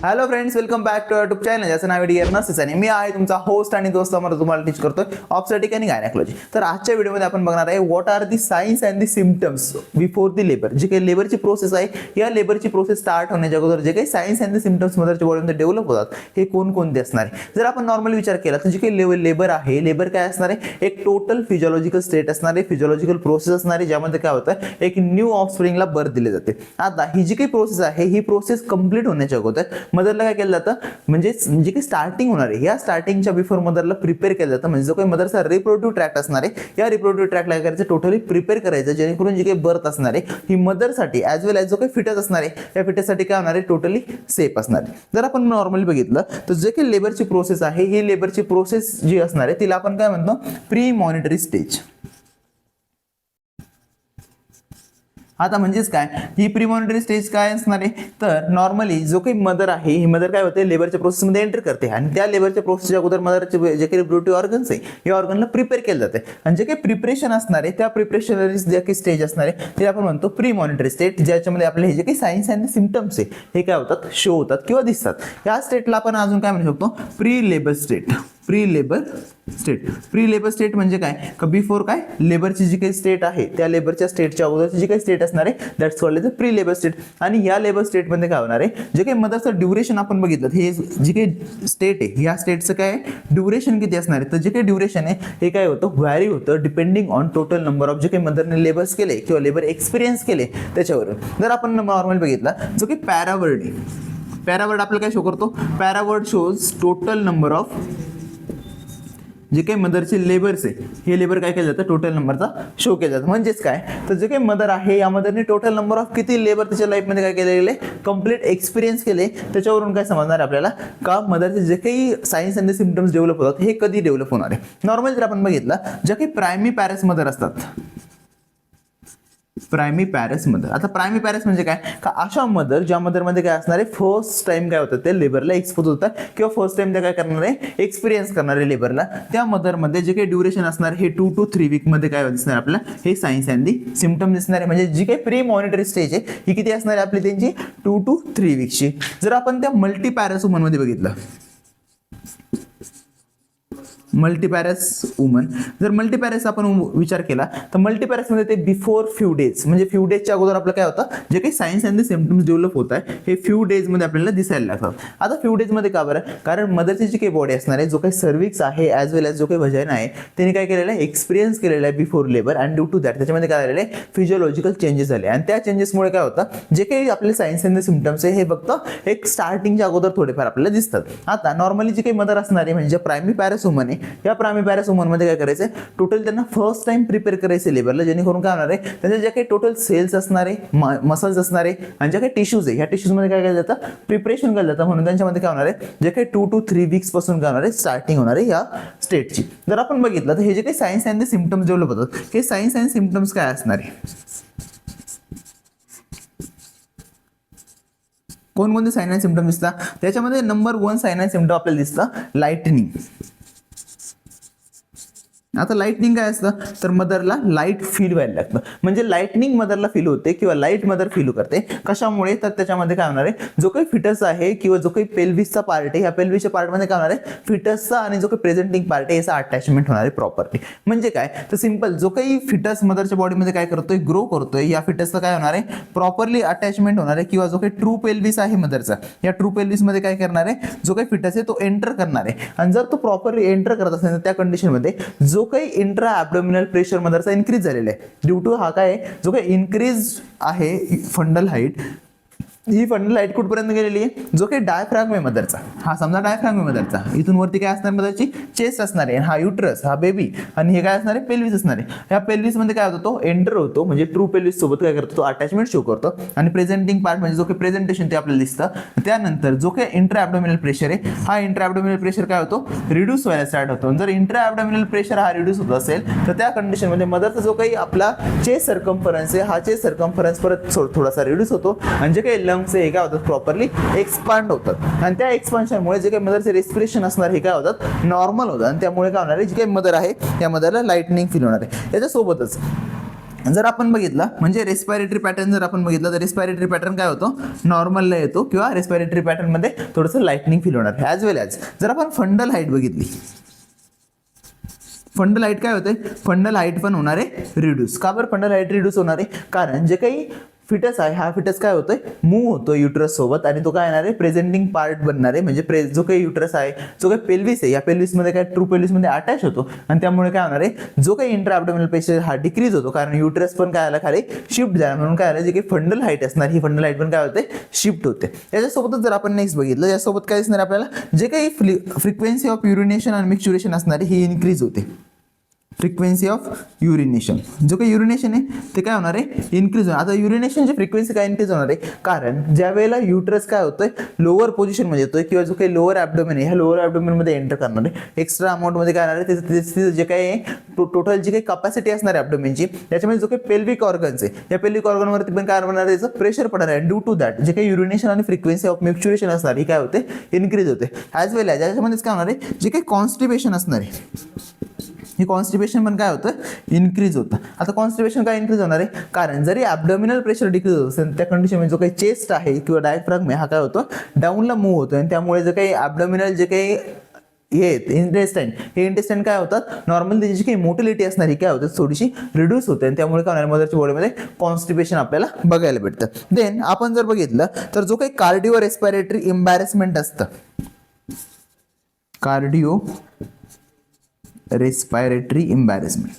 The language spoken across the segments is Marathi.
Hello friends, welcome back to YouTube channel. ज्याचं नाव डिअर नसेस आणि मी आहे तुमचा होस्ट आणि दोस्त अमर, तुम्हाला टीच करतोय ऑब्स्टेटिक आणि गायनेकोलॉजी. तर आजच्या व्हिडिओमध्ये आपण बघणार आहे what are the signs and the symptoms before the labour. जी काही लेबरची प्रोसेस आहे, या लेबरची प्रोसेस स्टार्ट होण्याच्या अगोदर जे काही साइन्स अँड दी सिम्पटम्स मदरच्या बॉडीमध्ये डेव्हलप होतात हे कोणकोणते असणार आहे. जर आपण नॉर्मल विचार केला तर जी काही लेबर आहे, लेबर काय असणार आहे, एक टोटल फिजिओलॉजिकल स्टेट असणार आहे, फिजिओलॉजिकल प्रोसेस असणार आहे, ज्यामध्ये काय होतं एक न्यू ऑफस्प्रिंगला बर्थ दिले जाते. आता ही जी काही प्रोसेस आहे ही प्रोसेस कंप्लीट होण्याच्या अगोदर मदरला काय केलं जातं, म्हणजे जी काही स्टार्टिंग होणार आहे या स्टार्टिंगच्या बिफोर मदरला प्रिपेअर केलं जातं. म्हणजे जो काही मदरचा रिप्रोडक्टिव्ह ट्रॅक्ट असणार आहे, या रिप्रोडक्टिव्ह ट्रॅक्टला काय करायचं, टोटली प्रिपेअर करायचं, जेणेकरून जी काही बर्थ असणार आहे ही मदरसाठी ॲज वेल ॲज जो काही फिटस असणार आहे या फिटससाठी काय होणार आहे, टोटली सेफ असणार आहे. जर आपण नॉर्मली बघितलं तर जे काही लेबरची प्रोसेस आहे ही लेबरची प्रोसेस जी असणार आहे तिला आपण काय म्हणतो, प्री मॉनिटरी स्टेज. आता म्हणजेच काय, ही प्रीमॉनिटरी स्टेज काय असणार आहे, तर नॉर्मली जो काही मदर आहे ही मदर काय होते, लेबरच्या प्रोसेसमध्ये एंटर करते आणि त्या लेबरच्या प्रोसेसच्या अगोदर मदरचे जे काही रिप्रोडक्टिव्ह ऑर्गन्स आहे या ऑर्गनला प्रिपेअर केलं जाते आणि जे काही प्रिपरेशन असणार आहे त्या प्रिपरेशनरी जे काही स्टेज असणार आहे ते आपण म्हणतो प्रीमॉनिटरी स्टेट, ज्याच्यामध्ये आपले हे जे काही सायन्स अँड सिम्पटम्स आहे हे काय होतात, शो होतात किंवा दिसतात. या स्टेटला आपण अजून काय म्हणू शकतो, pre labour state. Pre labour state, pre labour state म्हणजे काय, का बिफोर काय लेबरची जी काही स्टेट आहे त्या लेबरच्या स्टेटच्या अगोदरची जी काही स्टेट असणार आहे that's called as pre labour state. आणि या लेबर स्टेटमध्ये काय होणार आहे, जे काही मदरचं ड्युरेशन आपण बघितलं, हे जी काही स्टेट आहे या स्टेटचं काय ड्युरेशन किती असणार आहे, तर जे काही ड्युरेशन आहे हे काय होतं, व्हॅरी होतं depending on total number of जे काही मदरने लेबर्स केले किंवा लेबर एक्सपिरियन्स केले त्याच्यावरून. जर आपण नॉर्मल बघितला जो काही पॅरावर्ड आहे, पॅरावर्ड आपल्याला काय शो करतो, पॅरावर्ड शोज टोटल नंबर ऑफ जे काही मदरचे लेबर्स आहे हे लेबर काय केलं जातं, टोटल नंबरचा शो केलं जातं. म्हणजेच काय, तर जे काही मदर आहे या मदरने टोटल नंबर ऑफ किती लेबर त्याच्या लाईफमध्ये काय केलेले, कंप्लीट एक्सपिरियन्स केले, त्याच्यावरून काय समजणार आपल्याला का मदरचे जे काही सायन्स अँड सिम्पटम्स डेव्हलप होतात हे कधी डेव्हलप होणार आहे. नॉर्मली जर आपण बघितलं, ज्या काही प्रायमरी पॅरेंट्स मदर असतात, प्रायमरी पॅरेंट्स मदर. आता प्रायमरी पॅरेंट्स म्हणजे काय, का अशा मदर ज्या मदरमध्ये काय असणार आहे, फर्स्ट टाइम काय होतं ते लेबरला एक्सपोज होतात किंवा फर्स्ट टाइम ते काय करणार आहे, एक्सपिरियन्स करणार आहे लेबरला. त्या मदरमध्ये जे काही ड्युरेशन असणार हे 2 to 3 वीक मध्ये काय दिसणार आपल्याला, हे सायन्स अँड दी सिम्पटम दिसणार आहे. म्हणजे जी काही प्री मॉनिटरी स्टेज आहे ही किती असणार आहे आपली, त्यांची 2 to 3 वीकची. जर आपण त्या मल्टी पॅरेंट्स वुमनमध्ये बघितलं, मल्टीपॅरस वुमन, जर मल्टीपॅरस आपण विचार केला तर मल्टीपॅरसमध्ये ते बिफोर फ्यू डेज, म्हणजे फ्यू डेजच्या अगोदर आपलं काय होतं, जे काही सायन्स अँड सिम्पटम्स डेव्हलप होत आहे हे फ्यू डेजमध्ये आपल्याला दिसायला लागतात. आता फ्यू डेजमध्ये का बरं, कारण मदरची जी काही बॉडी असणार आहे, जो काही सर्विक्स आहे ॲज वेल ॲज जो काही व्हजाइना आहे त्यांनी काय केलेलं आहे, एक्सपिरियन्स केलेला आहे before labour and due to that त्याच्यामध्ये काय झालेलं आहे, फिजिओलॉजिकल चेंजेस झाले आणि त्या चेंजेसमुळे काय होतं, जे काही आपले सायन्स अँड सिम्पटम्स आहे हे फक्त एक स्टार्टिंगच्या अगोदर थोडेफार आपल्याला दिसतात. आता नॉर्मली जी काही मदर असणार आहे म्हणजे प्रायमरी पॅरेंट्स वुमन आहे, या प्रायमरी पॅरेंट्स वुमन मध्ये काय करायचं, टोटल त्यांना फर्स्ट टाइम प्रिपेअर करायचे लेबरला, जेणेकरून काय होणार आहे, त्यांचे जे काही टोटल सेल्स असणार आहे, मसल्स असणार आहे आणि जे काही टिश्यूज आहे ह्या टिश्यूज मध्ये काय केलं जातं, प्रिपरेशन केलं जातं. म्हणून त्यांच्यामध्ये काय होणार आहे, जे काही 2 to 3 वीक्स पासून काय होणार आहे, स्टार्टिंग होणार आहे या स्टेटची. जर आपण बघितलं तर हे जे काही सायन्स अँड सिम्पटम्स डेव्हलप होतात हे सायन्स अँड सिम्पटम्स काय असणार आहे, कोणकोणते साइन अँड सिम्पटम दिसतात, त्याच्यामध्ये नंबर 1 साइन अँड सिम्पटम आपल्याला दिसतं, लाइटनिंग. आता लाइटनिंग काय असतं, तर मदरला लाईट फील व्हायला लागतं, म्हणजे लाइटनिंग मदरला फील होते किंवा लाईट मदर फील करते. कशामुळे, तर त्याच्यामध्ये काय होणार आहे, जो काही फिटस आहे किंवा जो काही पेल्विसचा पार्ट आहे ह्या पेल्विसच्या पार्टमध्ये काय होणार आहे, फिटसचा आणि जो काही प्रेझेंटिंग पार्ट आहे याचा अटॅचमेंट होणार आहे प्रॉपर्टी. म्हणजे काय, तर सिंपल जो काही फिटस मदरच्या बॉडीमध्ये काय करतोय, ग्रो करतोय, या फिटसचा काय होणार आहे, प्रॉपरली अटॅचमेंट होणार आहे किंवा जो काही ट्रू पेल्विस आहे मदरचा या ट्रू पेल्विसमध्ये काय करणार आहे, जो काही फिटस आहे तो एंटर करणार आहे. आणि जर तो प्रॉपरली एंटर करत असेल तर त्या कंडिशनमध्ये जो काही इंट्रा ॲब्डोमिनल प्रेशर मदरचा इन्क्रीज झालेला आहे ड्यू टू हा काय, जो काही इन्क्रीज आहे फंडल हाईट, ही फंडल हाईट कुठपर्यंत गेलेली आहे, जो काही डायफ्रॅगम आहे मदरचा, हा समजा डायफ्रॅगम आहे मदरचा, इथून वरती काय असणार मदरची चेस्ट असणार आहे, हा युट्रस, हा बेबी आणि हे काय असणार आहे, पेल्विस असणार आहे. ह्या पेल्विस मध्ये काय होतो, तो एंटर होतो, म्हणजे ट्रू पेल्विस सोबत काय करतो, तो अटॅचमेंट शो करतो आणि प्रेझेंटिंग पार्ट म्हणजे जो काही प्रेझेंटेशन ते आपल्याला दिसतं. त्यानंतर जो काही इंट्रा ॲब्डोमिनल प्रेशर आहे हा इंट्रा ॲब्डोमिनल प्रेशर काय होतो, रिड्यूस व्हायला स्टार्ट होतो. जर इंट्रा ॲब्डोमिनल प्रेशर हा रिड्यूस होत असेल तर त्या कंडिशनमध्ये मदरचा जो काही आपला चेस्ट सर्कम्फरन्स आहे हा चेस्ट सर्कम्फरन्स परत थोडासा रिड्यूस होतो आणि जे काही लंग्स आहे हे काय होतात, प्रॉपरली एक्सपांड होतात आणि त्या एक्सपान्शनमुळे जे काही मदरचे रेस्पिरेशन असणार हे काय होतात, नॉर्मल होतात आणि त्यामुळे काय होणार आहे, जी काही मदर आहे त्या मदरला लाइटनिंग फील होणार आहे. याच्यासोबतच जर आपण बघितलं म्हणजे रेस्पिरेटरी पॅटर्न जर आपण बघितलं तर रेस्पिरेटरी पॅटर्न काय होतो, नॉर्मलला येतो किंवा रेस्पिरेटरी पॅटर्न मध्ये थोडंसं लाइटनिंग फील होणार. ॲज वेल ॲज जर आपण फंडल हाईट बघितली, फंडल हाईट काय होते, फंडल हाईट पण होणार आहे रिड्यूस. का बरं फंडल हाईट रिड्यूस होणार आहे, कारण जे काही फिटस आहे हा फिटस काय होतोय, मूव्ह होतो युटरस सोबत आणि तो काय येणार आहे, प्रेझेंटिंग पार्ट बनणार आहे. म्हणजे जो काही युटरस आहे, जो काही पेल्विस आहे, या पेल्विस मध्ये काय ट्रू पेल्विस मध्ये अटॅच होतो आणि त्यामुळे काय होणार आहे, जो काही इंट्रा ॲब्डोमिनल प्रेशर हा डिक्रीज होतो, कारण युटरस पण काय आला खाली शिफ्ट झाला. म्हणून काय आलं, जे काही फंडल हाईट असणार ही फंडल हाईट पण काय होते, शिफ्ट होते. याच्यासोबतच जर आपण नेक्स्ट बघितलं, यासोबत काय दिसणार आपल्याला, जे काही फ्रिक्वेन्सी ऑफ युरिनेशन आणि मिक्सचुरेशन असणार ही इन्क्रीज होते. फ्रिक्वेन्सी ऑफ युरिनेशन, जो काही युरिनेशन आहे ते काय होणार आहे, इन्क्रीज होणार. आता युरिनेशनची फ्रिक्वेन्सी काय इन्क्रीज होणार आहे, कारण ज्या वेळेला युटरस काय होतोय लोअर पोझिशनमध्ये येतोय किंवा जो काही लोअर ॲब्डोमेन आहे ह्या लोअर ॲब्डोमेनमध्ये एंटर करणार आहे, एक्स्ट्रा अमाऊंटमध्ये काय होणार आहे, त्याचं जे काही टोटल जी काही कपॅसिटी असणार आहे ॲब्डोमेनची, त्याच्यामध्ये जो काही पेल्विक ऑर्गन्स आहे या पेल्विक ऑर्गनवरती पण काय होणार आहे, त्याचं प्रेशर पडणार आहे. ड्यू टू दॅट जे काही युरिनेशन आणि फ्रिक्वेन्सी ऑफ मिक्सचुरेशन असणार ही काय होते, इन्क्रीज होते. ॲज वेल ॲज याच्यामध्येच काय होणार आहे, जे काही कॉन्स्टिपेशन असणार आहे हे कॉन्स्टिपेशन पण काय होतं, इन्क्रीज होतं. आता कॉन्स्टिपेशन काय इन्क्रीज होणार आहे, कारण जरी ॲब्डोमिनल प्रेशर डिक्रीज होत असेल त्या कंडिशनमध्ये जो काही चेस्ट आहे किंवा डायफ्राग्म हा काय होतो, डाऊनला मूव्ह होतो आणि त्यामुळे जे काही ॲब्डोमिनल जे काही हे इंटेस्टाईन, हे इंटेस्टाईन काय होतात, नॉर्मली त्याची जी काही मोटिलिटी असणार ही काय होते, थोडीशी रिड्यूस होते आणि त्यामुळे काय होणार, मदरच्या बॉडीमध्ये कॉन्स्टिपेशन आपल्याला बघायला भेटतं. देन आपण जर बघितलं तर जो काही कार्डिओ रेस्पिरेटरी इम्बॅरेसमेंट असतं, कार्डिओ रेस्पिरेटरी इम्बॅरेसमेंट.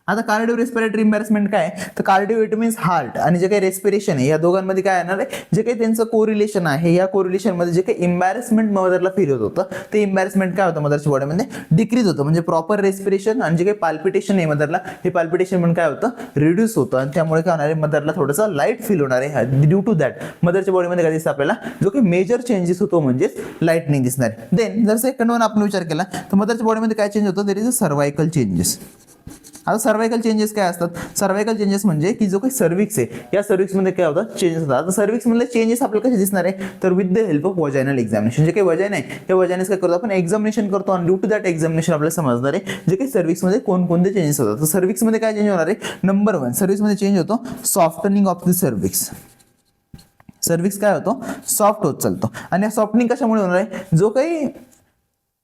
आता कार्डिओ रेस्पिरेटरी इम्बॅरेसमेंट काय, तर कार्डिओ इट मीन्स हार्ट आणि जे काही रेस्पिरेशन आहे या दोघांमध्ये काय येणार आहे, जे काही त्यांचं कोरिलेशन आहे या कोरिलेशनमध्ये जे काही इम्बॅरेसमेंट मदरला फील होत होतं ते इम्बॅरेसमेंट काय होतं, मदरच्या बॉडीमध्ये डिक्रीज होतं. म्हणजे प्रॉपर रेस्पिरेशन आणि जे काही पाल्पिटेशन आहे मदरला, हे पाल्पिटेशन पण काय होतं, रिड्यूस होतं आणि त्यामुळे काय होणार आहे, मदरला थोडंसं लाईट फील होणार आहे. ड्यू टू दॅट मदरच्या बॉडीमध्ये काय दिसतं आपल्याला, जो काही मेजर चेंजेस होतो म्हणजेच लाईटनिंग दिसणार आहे. देन जर सेकंड वन आपण विचार केला तर मदरच्या बॉडीमध्ये काय चेंज होतं, देर इज अ सर्वायकल चेंजेस. आता सर्वायकल चेंजेस काय असतात, सर्वायकल चेंजेस म्हणजे की जो काही सर्विक्स आहे या सर्विक्समध्ये काय होतात, चेंजेस होतात. आता सर्विक्समधले चेंजेस आपल्याला कसे दिसणार आहे, तर with the help of vaginal examination. जे काही वजायन आहे त्या वजायनेस काय करतो आपण, एक्झामिनेशन करतो आणि ड्यू टू दॅट एक्झामिनेशन आपल्याला समजणार आहे जे काही सर्विक्समध्ये कोणकोणते चेंजेस होतात. तर सर्विक्समध्ये काय चेंज होणार आहे, नंबर वन सर्विक्समध्ये चेंज होतो softening of the cervix. Cervix काय होतो, सॉफ्ट होत चालतो आणि या सॉफ्टनिंग कशामुळे होणार आहे, जो काही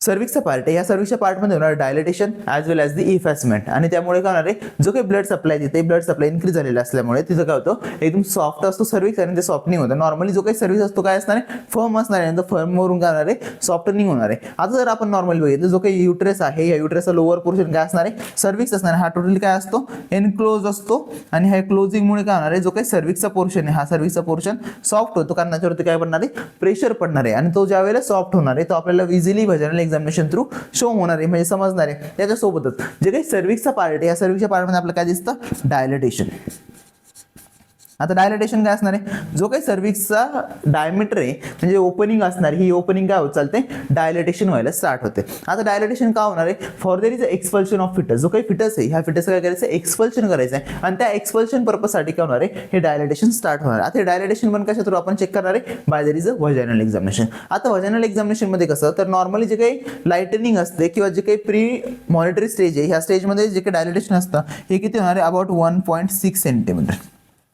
सर्विक्सचा पार्ट आहे या सर्विक्सच्या पार्टमध्ये होणार dilatation as well as the effacement आणि त्यामुळे काय होणार आहे, जो काही ब्लड सप्लाय तिथे ब्लड सप्लाय इन्क्रीज झालेला असल्यामुळे तिथं काय होतं, एकदम सॉफ्ट असतो सर्विक्स आणि ते सॉफ्टनिंग होतं. नॉर्मली जो काही सर्विक्स असतो काय असणार आहे, फर्म असणार आहे, तर फर्मवरून काय होणार आहे, सॉफ्टनिंग होणार आहे. आता जर आपण नॉर्मली बघितलं जो काही युटरस आहे या युटरसचा लोअर पोर्शन काय असणार आहे, सर्विक्स असणार आहे. हा टोटली काय असतो, एनक्लोज असतो आणि ह्या क्लोजिंगमुळे काय होणार आहे, जो काही सर्विक्सचा पोर्शन आहे हा सर्विक्सचा पोर्शन सॉफ्ट होतो कारण त्याच्यावरती काय पडणार आहे, प्रेशर पडणार आहे आणि तो ज्या वेळेला सॉफ्ट होणार आहे तो आपल्याला इझिली व्हाजिनल एक्झामिनेशन थ्रू शो होणार आहे, म्हणजे समजणार आहे. त्याच्यासोबतच जे काही सर्विक्सचा पार्ट आहे या सर्विक्सच्या पार्टमध्ये आपल्याला काय दिसतं, डायलेटेशन. आता डायलेटेशन काय असणार आहे, जो काही सर्विक्सचा डायमीटर आहे म्हणजे ओपनिंग असणार ही ओपनिंग काय होत चालते, डायलेटेशन व्हायला स्टार्ट होते. आता डायलेटेशन का होणार आहे, for there is expulsion of fetus. जो काही फिटस आहे ह्या फिटस काय करायचं, एक्सपल्शन करायचं आहे आणि त्या एक्सपल्शन पर्पजसाठी काय होणार आहे, हे डायलेटेशन स्टार्ट होणार आहे. आता हे डायलेटेशन पण कशा थ्रू आपण चेक करणार आहे, by there is a vaginal examination. आता व्हाजिनल एक्झामिनेशन मध्ये कसं, तर नॉर्मली जे काही लाइटनिंग असते किंवा जे काही प्री मॉनिटरी स्टेज आहे ह्या स्टेजमध्ये जे काही डायलेटेशन असतं हे किती होणार आहे, अबाउट 1.6 सेंटीमीटर.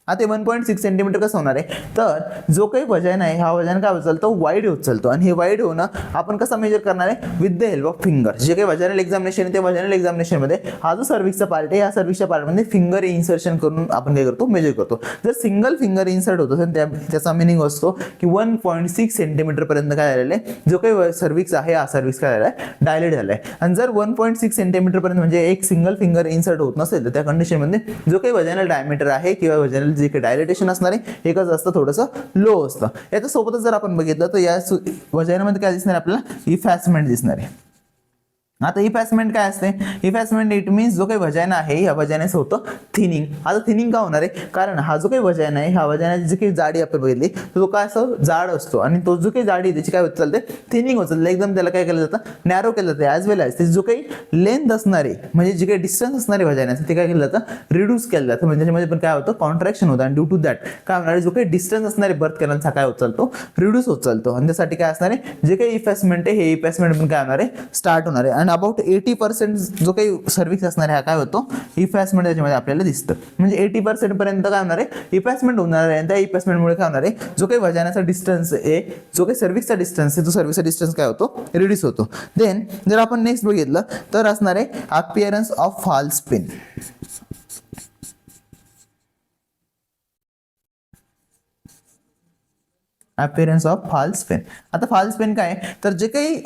आता 1.6 सेंटीमीटर कसं होणार आहे, तर जो काही वजन आहे हा वजन काय होत चालतो, वाईड होत चालतो आणि हे वाईड होणं आपण कसं मेजर करणार आहे, with the help of finger. जे काही वजनल एक्झामिनेशन आहे ते वजनल एक्झामिनेशनमध्ये हा जो सर्विक्सचा पार्ट आहे या सर्विक्सच्या पार्टमध्ये फिंगर इन्सर्शन करून आपण काय करतो, मेजर करतो. जर सिंगल फिंगर इन्सर्ट होत असेल त्याचा मिनिंग असतो की 1.6 सेंटीमीटर पर्यंत काय झालेलं आहे, जो काही सर्विक्स आहे हा सर्विक्स काय झाला आहे, डायलेट झाला आहे. आणि जर 1.6 सेंटीमीटर पर्यंत म्हणजे एक सिंगल फिंगर इन्सर्ट होत नसेल तर त्या कंडिशनमध्ये जो काही वजनल डायमीटर आहे किंवा वजनल जे काही डायलेटेशन असणार आहे एकच असतं, थोडंसं लो असतं. याच्या सोबतच जर आपण बघितलं तर या वजनामध्ये काय दिसणार आपल्याला, इफॅसमेंट दिसणार आहे. आता इफॅसमेंट काय असते, इफॅसमेंट इट मीन्स जो काही वजायना आहे या वजायनेचं होतं थिनिंग. आता थिनिंग का होणार आहे, कारण हा जो काही वजायना आहे ह्या वजायनाची जी काही जाडी आपण बघितली तर तो काय असं जाड असतो आणि तो जो काही जाडी त्याची काय होत चालते, थिनिंग होत चालते, एकदम त्याला काय केलं जातं, नॅरो केलं जातं. ॲज वेल ॲज त्याची जो काही लेंथ असणार आहे म्हणजे जे काही डिस्टन्स असणार आहे वजायनाचं ते काय केलं जातं, रिड्यूस केलं जातं. म्हणजे त्याच्यामध्ये पण काय होतं, कॉन्ट्रॅक्शन होतं आणि ड्यू टू दॅट काय होणार आहे, जो काही डिस्टन्स असणार आहे बर्थ कॅनलचा काय होत चालतो, रिड्यूस होत चालतो आणि त्यासाठी काय असणार आहे, जे काही इफॅसमेंट आहे हे इफॅसमेंट पण काय होणार आहे, स्टार्ट होणार आहे. आणि आणि अबाउट 80% जो काही सर्व्हिस असणार आहे हा काय होतो इफॅसमेंट त्याच्यामध्ये आपल्याला दिसतं. म्हणजे 80% पर्यंत काय होणार आहे इफॅसमेंट होणार आहे. आणि त्या इफॅसमेंटमुळे काय होणार आहे जो काही वजनाचा डिस्टन्स आहे जो काही सर्व्हिसचा डिस्टन्स आहे तो सर्व्हिसचा डिस्टन्स काय होतो रिड्यूस होतो. देन जर आपण नेक्स्ट बघितलं तर असणार आहे appearance of false pain. Appearance of false pain. आता फॉल्स पेन काय तर जे काही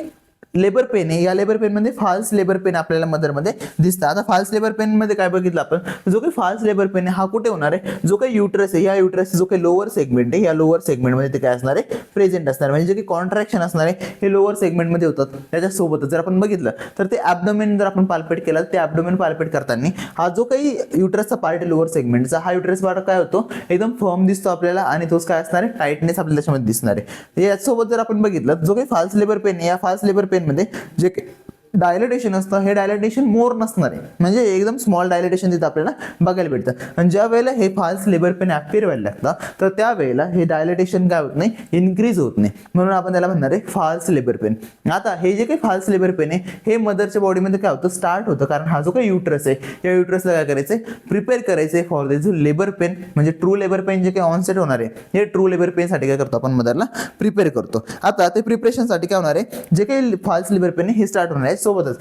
लेबर पेन आहे या लेबर पेन मध्ये फॉल्स लेबर पेन आपल्याला मदरमध्ये दिसतं. आता फॉल्स लेबर पेन मध्ये काय बघितलं आपण जो काही फॉल्स लेबर पेन आहे हा कुठे होणार आहे जो काही युट्रस आहे या युट्रस जो काही लोअर सेगमेंट आहे या लोअर सेगमेंटमध्ये ते काय असणार आहे प्रेझेंट असणार. म्हणजे जे काही कॉन्ट्रॅक्शन असणार आहे हे लोअर सेगमेंटमध्ये होतात. त्याच्यासोबतच जर आपण बघितलं तर ते ॲब्डोमेन जर आपण पाल्पेट केला ते ॲब्डोमेन पाल्पेट करताना हा जो काही युट्रसचा पार्ट आहे लोअर सेगमेंटचा हा युट्रस पार्ट काय होतो एकदम फर्म दिसतो आपल्याला आणि तोच काय असणार आहे टाईटनेस आपल्याला त्याच्यामध्ये दिसणार आहे. याच्यासोबत जर आपण बघितलं जो काही फॉल्स लेबर पेन आहे या फॉल्स लेबर पेन मध्ये जे डायलेटेशन असतं हे डायलेटेशन मोर नसणार आहे. म्हणजे एकदम स्मॉल डायलेटेशन तिथं आपल्याला बघायला भेटतं. आणि ज्या वेळेला हे फॉल्स लेबर पेन ॲपियर व्हायला लागतं तर त्यावेळेला हे डायलेटेशन काय होत नाही इन्क्रीज होत नाही. म्हणून आपण त्याला म्हणणार आहे फॉल्स लेबर पेन. आता हे जे काही फॉल्स लेबर पेन आहे हे मदरच्या बॉडीमध्ये काय होतं स्टार्ट होतं कारण हा जो काही युट्रस आहे या युट्रसला काय करायचं प्रिपेअर करायचं फॉर द जो लेबर पेन म्हणजे ट्रू लेबर पेन जे काही ऑनसेट होणार आहे हे ट्रू लेबर पेनसाठी काय करतो आपण मदरला प्रिपेअर करतो. आता ते प्रिपरेशनसाठी काय होणार आहे जे काही फॉल्स लेबर पेन आहे हे स्टार्ट होणार आहे सोबतच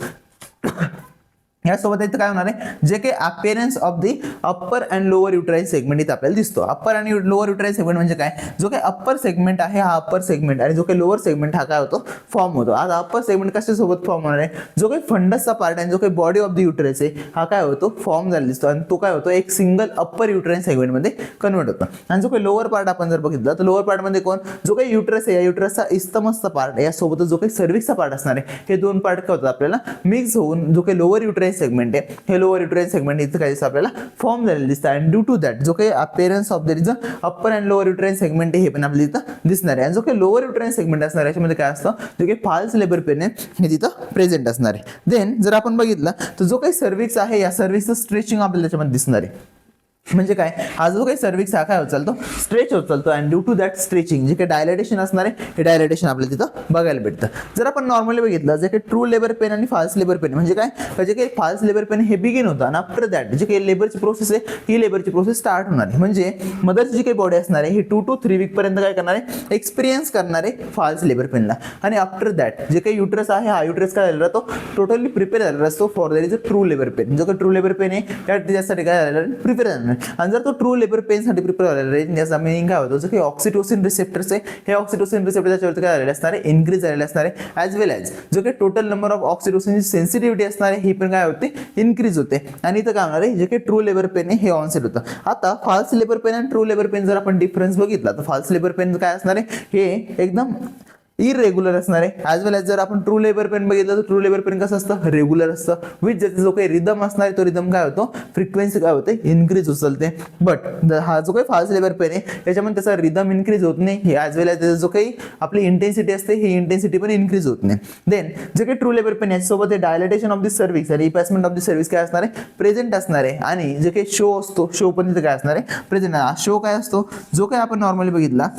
यासोबत इथं काय होणार आहे जे काही appearance of the upper and lower uterine segment इथं आपल्याला दिसतो. अप्पर आणि लोअर युट्राइन सेगमेंट म्हणजे काय जो काही अप्पर सेगमेंट आहे हा अप्पर सेगमेंट आणि जो काही लोअर सेगमेंट हा काय होतो फॉर्म होतो. आता अप्पर सेगमेंट कशासोबत फॉर्म होणार आहे जो काही फंडसचा पार्ट आहे जो काही बॉडी ऑफ द युट्रस आहे हा काय होतो फॉर्म झालेला दिसतो आणि तो काय होतो एक सिंगल अप्पर युट्राइन सेगमेंटमध्ये कन्वर्ट होतो. आणि जो काही लोअर पार्ट आपण जर बघितलं तर लोअर पार्टमध्ये कोण जो काही युट्रस आहे या युट्रसचा इस्तमसचा पार्ट यासोबतच जो काही सर्व्हिसचा पार्ट असणार आहे हे दोन पार्ट काय होतात आपल्याला मिक्स होऊन जो काही लोअर युट्राइन सेगमेंट आहे हे लोअर युट्राइन सेगमेंट इथं काय दिसतं आपल्याला फॉर्म झालेलं दिसतं. आणि ड्यू टू दॅट जो काही appearance of there is upper and lower uterine segment हे पण आपल्याला इथं दिसणार आहे. आणि जो काही लोअर युट्राइन सेगमेंट असणार आहे याच्यामध्ये काय असतं जो काही फॉल्स लेबर पेन आहे हे तिथं प्रेझेंट असणार आहे. देन जर आपण बघितलं तर जो काही सर्व्हिक्स आहे या सर्व्हिसचं स्ट्रेचिंग आपल्याला त्याच्यामध्ये दिसणार आहे. म्हणजे काय हा जो काही सर्व्हिक्स हा काय होत चालतो स्ट्रेच होत चालतो आणि ड्यू टू दॅट स्ट्रेचिंग जे काही डायलेटेशन असणार आहे हे डायलेटेशन आपल्याला तिथं बघायला भेटतं. जर आपण नॉर्मली बघितलं जे काही ट्रू लेबर पेन आणि फॉल्स लेबर पेन म्हणजे काय जे काही फॉल्स लेबर पेन हे बिगिन होतं आणि आफ्टर दॅट जे काही लेबरची प्रोसेस आहे ही लेबरची प्रोसेस स्टार्ट होणार आहे. म्हणजे मदरची जी काही बॉडी असणार आहे ही 2 to 3 वीक पर्यंत काय करणार आहे एक्सपिरियन्स करणार आहे फॉल्स लेबर पेनला. आणि आफ्टर दॅट जे काही युट्रस आहे हा युट्रस काय झालेला तो टोटली प्रिपेअर झालेला असतो for that is a true labour pain. जो काही ट्रू लेबर पेन आहे त्याच्यासाठी काय झालेलं प्रिपेअर झालेलं. आणि जर तो ट्रू लेबर पेनसाठी प्रिपेअर झालेला आहे याचा मिनिंग काय होतं जो काही ऑक्सिटोसिन रिसेप्टर्स आहे हे ऑक्सिटोसिन रिसेप्टर त्याच्यावरती काय झालेले असणार आहे इन्क्रीज झालेले असणार आहे. ॲज वेल ॲज जो काही टोटल नंबर ऑफ ऑक्सिटोसिनची सेन्सिटिव्हिटी असणार आहे ही पण काय होते इन्क्रीज होते. आणि इथं काय होणार आहे जे काही ट्रू लेबर पेन आहे हे ऑनसेट होतं. आता फॉल्स लेबर पेन आणि ट्रू लेबर पेन जर आपण डिफरन्स बघितला तर फॉल्स लेबर पेन काय असणार आहे हे एकदम इरेग्युलर असणार आहे. ॲज वेल ॲज जर आपण ट्रू लेबर पेन बघितलं तर ट्रू लेबर पेन कसं असतं रेग्युलर असतं विथ ज्याचा जो काही रिदम असणार आहे तो रिदम काय होतो फ्रिक्वेन्सी काय होते इन्क्रीज उचलते. बट हा जो काही फॉल्स लेबर पेन आहे त्याच्यामध्ये त्याचा रिदम इन्क्रीज होत नाही हे ॲज वेल ॲज त्याचा जो काही आपली इंटेन्सिटी असते ही इंटेन्सिटी पण इन्क्रीज होत नाही. देन जे काही ट्रू लेबर पेन याच्यासोबत हे डायलेटेशन ऑफ द सर्व्हिस आणि रिप्लेसमेंट ऑफ द सर्व्हिस काय असणार आहे प्रेझेंट असणार आहे. आणि जे काही शो असतो शो पण तिथे काय असणार आहे प्रेझेंट. शो काय असतो जो काही आपण नॉर्मली बघितला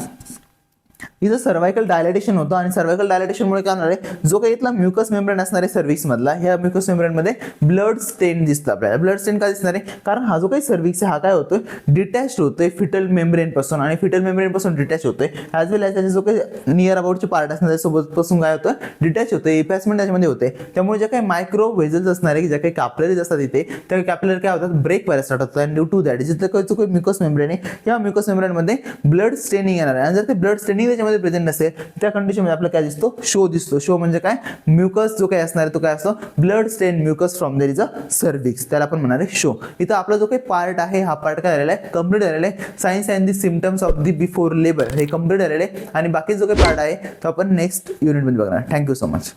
इथं सर्वायकल डायलेटेशन होतं आणि सर्वायकल डायलेटेशनमुळे काय होणार आहे जो काही इथला म्युकस मेम्ब्रेन असणार आहे सर्व्हिक्स मधला ह्या म्युकस मेम्ब्रेनमध्ये ब्लड स्टेन दिसतं आपल्याला. ब्लड स्टेन का दिसणार आहे कारण हा जो काही सर्व्हिक्स आहे हा काय होतोय डिटॅच होतोय फिटल मेम्ब्रेन पासून आणि फिटल मेम्ब्रेन पासून डिटॅच होतोय. ॲज वेल ॲज त्याचे जो काही नियर अबाउटचे पार्ट असणार त्यासोबत पासून काय होतं डिटॅच होतं इपॅसमेंट त्याच्यामध्ये होते. त्यामुळे जे काही मायक्रो व्हेजल्स असणार आहे ज्या काही कॅपलरीज असतात इथे त्या कॅपलरी काय होतात ब्रेक व्हायला स्टार्ट होतात. आणि ड्यू टू दॅट जिथं काही जो काही म्युकस मेम्ब्रेन आहे या म्युकस मेम्ब्रेनमध्ये ब्लड स्टेनिंग येणार आहे. आणि जर ते ब्लड स्टेनिंग त्याच्यामध्ये प्रेझेंट नसेल त्या कंडिशनमध्ये आपल्याला काय दिसतो शो दिसतो. शो म्हणजे काय म्युकस जो काही असणार आहे तो काय असतो blood stain mucus from there is a cervix त्याला आपण म्हणणार आहे शो. इथं आपला जो काही पार्ट आहे हा पार्ट काय झालेला आहे कम्प्लीट झालेला आहे. Science and the symptoms of the before labour हे कम्प्लीट झालेले आहे. आणि बाकी जो काही पार्ट आहे तो आपण नेक्स्ट युनिटमध्ये बघणार. Thank you so much.